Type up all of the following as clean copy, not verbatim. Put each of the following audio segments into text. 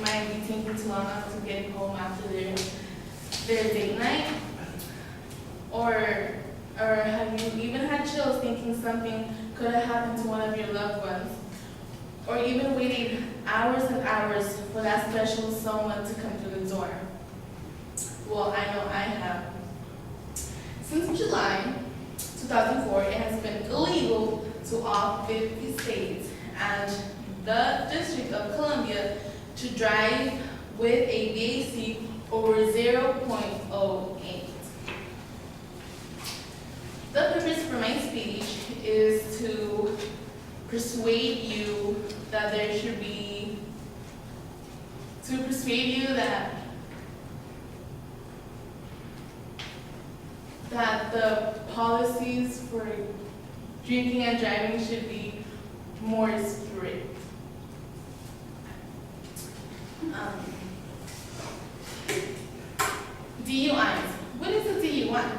might be taking too long to get home after their date night? Or have you even had chills thinking something could have happened to one of your loved ones? Or even waited hours and hours for that special someone to come through the door? Well, I know I have. Since July 2004, it has been illegal to all 50 states and the District of Columbia to drive with a VAC over 0.08. The purpose for my speech is to persuade you that that the policies for drinking and driving should be more strict. DUIs. What is a DUI?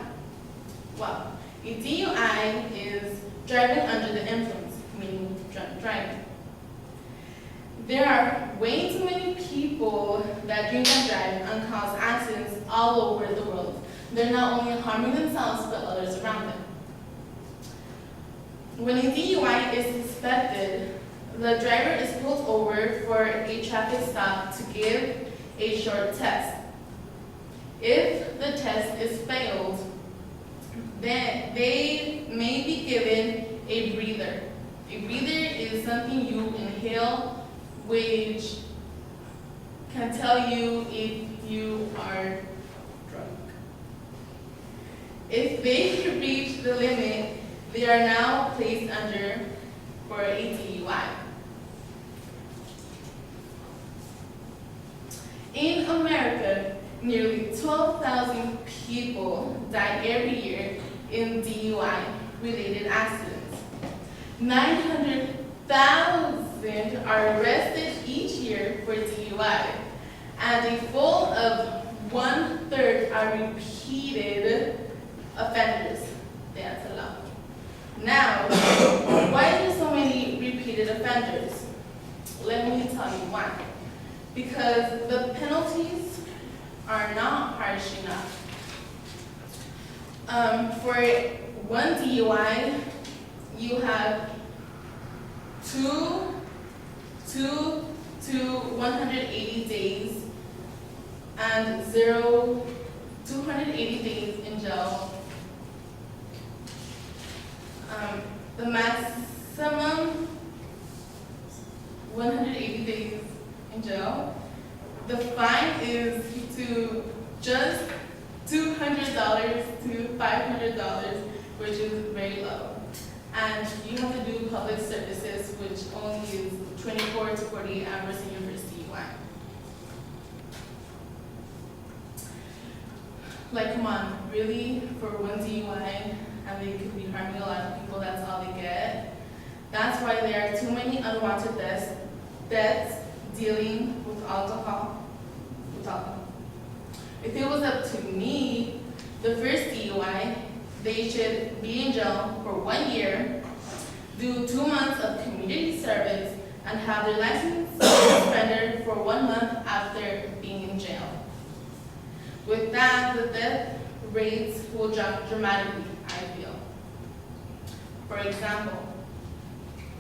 Well, a DUI is driving under the influence, meaning drunk driving. There are way too many people that drink and drive and cause accidents all over the world. They're not only harming themselves, but others around them. When a DUI is suspected, the driver is pulled over for a traffic stop to give a short test. If the test is failed, then they may be given a breather. A breather is something you inhale, which can tell you if you are drunk. If they reach the limit, they are now placed under for a DUI. In America, nearly 12,000 people die every year in DUI-related accidents. 900,000 are arrested each year for DUI, and a full of 1/3 are repeated offenders. That's a lot. Now, why are there so many repeated offenders? Let me tell you why. Because the penalties are not harsh enough. For one DUI, you have 2 to 180 days and 280 days in jail. The maximum 180 days in jail. The fine is to just $200 to $500, which is very low. And you have to do public services, which only is 24 to 48 hours in your first DUI. Like, come on, really? For one DUI, and they could be harming a lot of people, that's all they get? That's why there are too many unwanted deaths dealing with alcohol. If it was up to me, the first DUI, they should be in jail for 1 year, do 2 months of community service, and have their license suspended for 1 month after being in jail. With that, the death rates will drop dramatically, I feel. For example,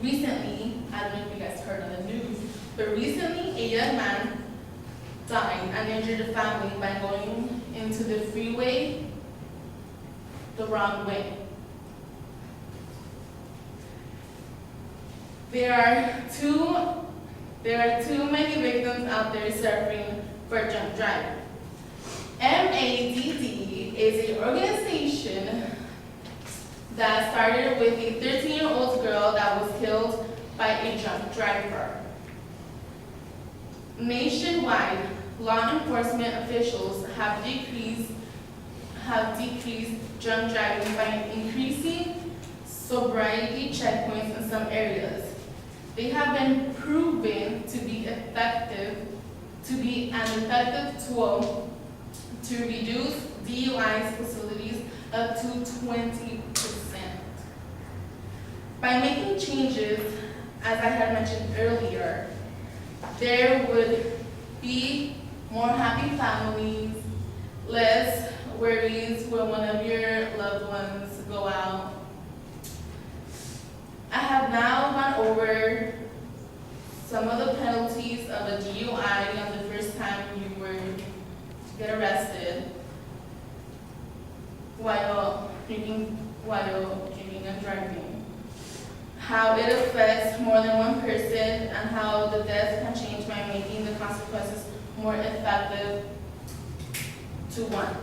recently, I don't know if you guys heard on the news, but recently a young man died and injured a family by going into the freeway the wrong way. There are too many victims out there suffering for drunk driving. MADD is an organization that started with a 13-year-old girl that was killed by a drunk driver. Nationwide, law enforcement officials have decreased drunk driving by increasing sobriety checkpoints in some areas. They have been proven to be an effective tool to reduce DUI facilities up to 20%. By making changes, as I had mentioned earlier, there would be more happy families, less worries when one of your loved ones go out. I have now gone over some of the penalties of a DUI on the first time you were to get arrested while drinking and driving. How it affects more than one person and how the death can change by making the consequences more effective to one.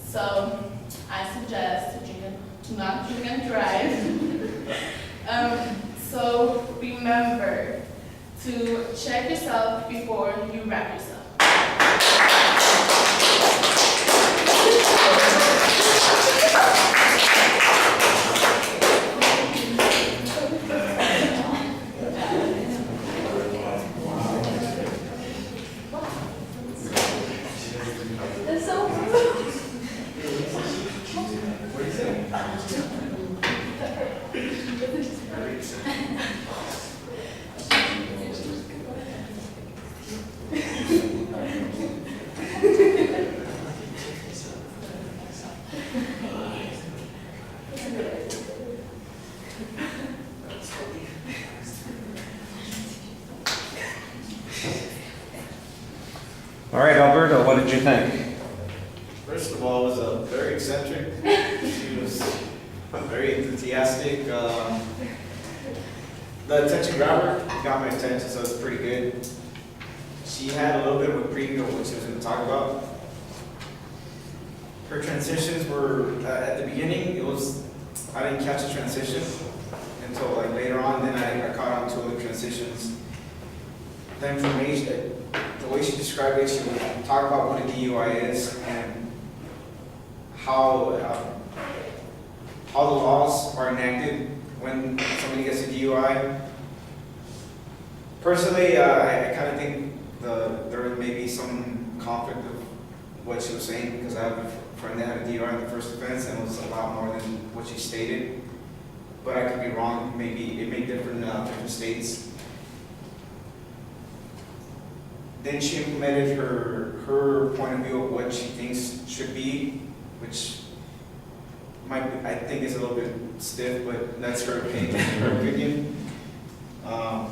So I suggest to not drink and drive. So remember to check yourself before you wrap yourself. All right, Alberto, what did you think? First of all, it was very eccentric. She was very enthusiastic. The attention grabber got my attention, so it's pretty good. She had a little bit of a preview of what she was going to talk about. Her transitions were, at the beginning, I didn't catch the transition until like later on, then I caught on to other transitions. The information, the way she described it, she would talk about what a DUI is and how the laws are enacted when somebody gets a DUI. Personally, I kind of think there may be some conflict of what she was saying, because I have a friend that had a DUI in the first offense and it was a lot more than what she stated. But I could be wrong. Maybe it may differ in different states. Then she implemented her point of view of what she thinks should be, which I think is a little bit stiff, but that's her opinion. I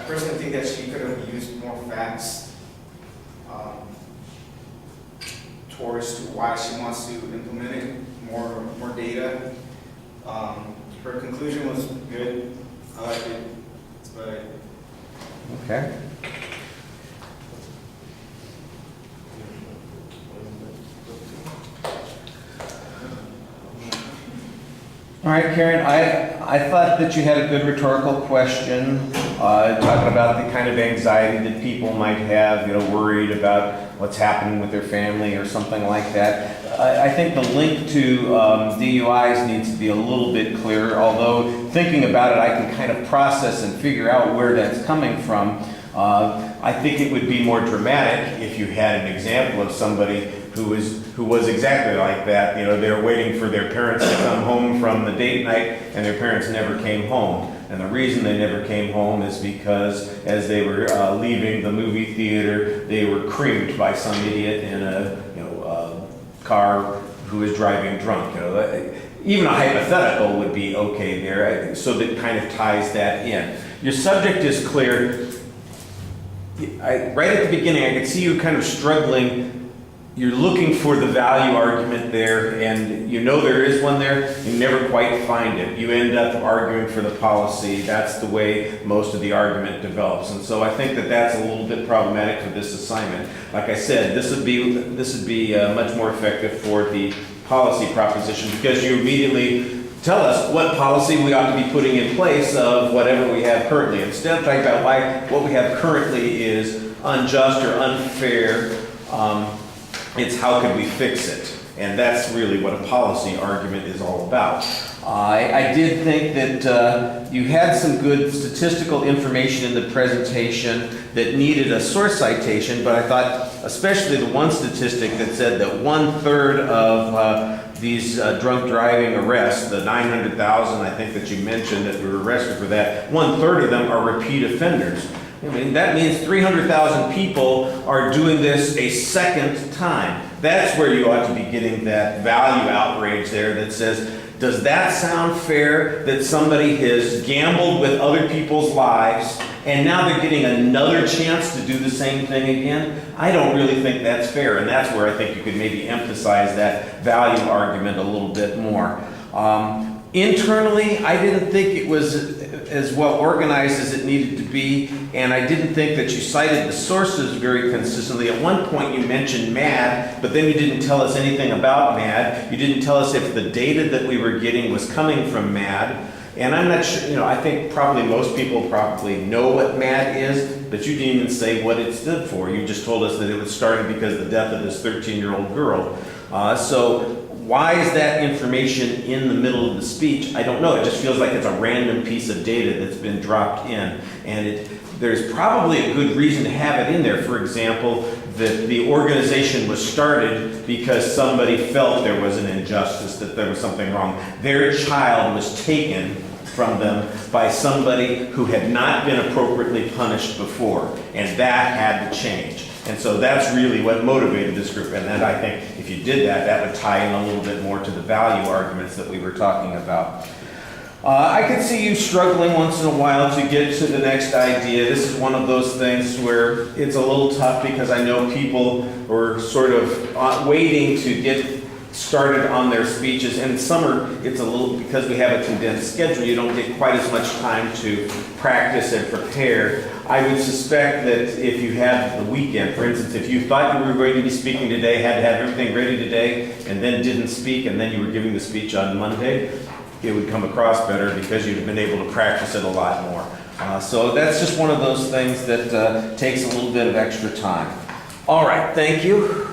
personally think that she could have used more facts towards to why she wants to implement it, more data. Her conclusion was good. I liked it. That's about it. Okay. All right, Karen, I thought that you had a good rhetorical question, talking about the kind of anxiety that people might have, worried about what's happening with their family or something like that. I think the link to DUIs needs to be a little bit clearer, although thinking about it, I can kind of process and figure out where that's coming from. I think it would be more dramatic if you had an example of somebody who was exactly like that. They were waiting for their parents to come home from the date night, and their parents never came home. And the reason they never came home is because as they were leaving the movie theater, they were creamed by some idiot in a car who was driving drunk. Even a hypothetical would be okay there, so that kind of ties that in. Your subject is clear. Right at the beginning, I could see you kind of struggling. You're looking for the value argument there, and there is one there. You never quite find it. You end up arguing for the policy. That's the way most of the argument develops. And so I think that that's a little bit problematic for this assignment. Like I said, this would be much more effective for the policy proposition, because you immediately tell us what policy we ought to be putting in place of whatever we have currently. Instead of talking about why what we have currently is unjust or unfair, it's how could we fix it? And that's really what a policy argument is all about. I did think that you had some good statistical information in the presentation that needed a source citation, but I thought especially the one statistic that said that 1/3 of these drunk driving arrests, the 900,000 I think that you mentioned that were arrested for that, 1/3 of them are repeat offenders. I mean, that means 300,000 people are doing this a second time. That's where you ought to be getting that value outrage there that says, does that sound fair that somebody has gambled with other people's lives and now they're getting another chance to do the same thing again? I don't really think that's fair, and that's where I think you could maybe emphasize that value argument a little bit more. Internally, I didn't think it was as well organized as it needed to be, and I didn't think that you cited the sources very consistently. At one point you mentioned MAD, but then you didn't tell us anything about MAD. You didn't tell us if the data that we were getting was coming from MAD. And I'm not sure, I think probably most people probably know what MAD is, but you didn't even say what it stood for. You just told us that it was starting because of the death of this 13-year-old girl. So why is that information in the middle of the speech? I don't know. It just feels like it's a random piece of data that's been dropped in. And there's probably a good reason to have it in there. For example, that the organization was started because somebody felt there was an injustice, that there was something wrong. Their child was taken from them by somebody who had not been appropriately punished before, and that had to change. And so that's really what motivated this group, and then I think if you did that, that would tie in a little bit more to the value arguments that we were talking about. I could see you struggling once in a while to get to the next idea. This is one of those things where it's a little tough because I know people are sort of waiting to get started on their speeches, and in summer it's a little, because we have a condensed schedule, you don't get quite as much time to practice and prepare. I would suspect that if you had the weekend, for instance, if you thought you were going to be speaking today, had to have everything ready today, and then didn't speak, and then you were giving the speech on Monday, it would come across better because you'd have been able to practice it a lot more. So that's just one of those things that takes a little bit of extra time. All right, thank you.